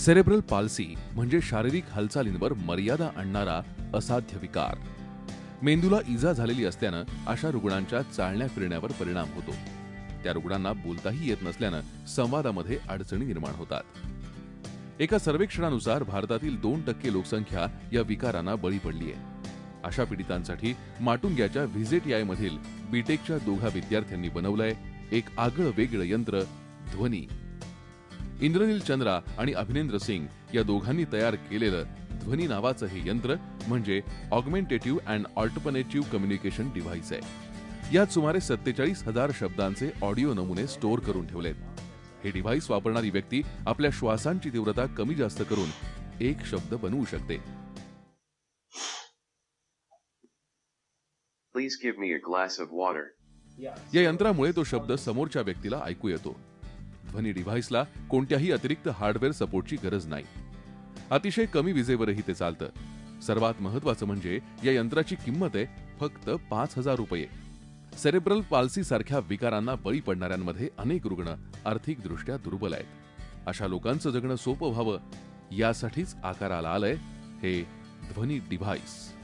Cerebral palsy म्हणजे शारीरिक हालचालींवर मर्यादा आणणारा असाध्य विकार. मेंदूला इजा झालेली असल्यानं अशा रुग्णांच्या चालण्या फिरण्यावर परिणाम होतो. त्या रुग्णांना बोलताही येत नसल्यानं संवादामध्ये अडचणी निर्माण होतात. एका सर्वेक्षणानुसार भारतातील 2% लोकसंख्या या विकारांना बळी पडली आहे. अशा पीडितांसाठी माटुंग्याच्या व्हिजेटीआय मधील बीटेकच्या दोघा विद्यार्थ्यांनी बनवलंय एक आगळं वेगळं यंत्र, ध्वनी. इंद्रनील चंद्रा आणि अभिनेंद्र सिंग या दोघांनी तयार केलेलं ध्वनी नावाचं हे यंत्र म्हणजे ऑगमेंटेटिव्ह अँड अल्टरनेटिव्ह कम्युनिकेशन डिव्हाइस आहे. यात सुमारे 47,000 शब्दांचे ऑडिओ नमुने स्टोअर करून ठेवलेत. हे डिव्हाइस वापरणारी व्यक्ती आपल्या श्वासांची तीव्रता कमी जास्त करून एक शब्द बनवू शकते. Please give me a glass of water. या यंत्रामुळे तो शब्द समोरच्या व्यक्तीला ऐकू येतो. ध्वनी डिव्हाइसला कोणत्याही अतिरिक्त हार्डवेअर सपोर्टची गरज नाही. अतिशय कमी विजेवरही ते चालतं. सर्वात महत्त्वाचं म्हणजे या यंत्राची किंमत आहे फक्त 5,000 रुपये. सेरेब्रल पाल्सी सारख्या विकारांना बळी पडणाऱ्यांमध्ये अनेक रुग्ण आर्थिकदृष्ट्या दुर्बल आहेत. अशा लोकांचं जगणं सोपं व्हावं यासाठीच आकाराला आलंय हे ध्वनी डिव्हाइस.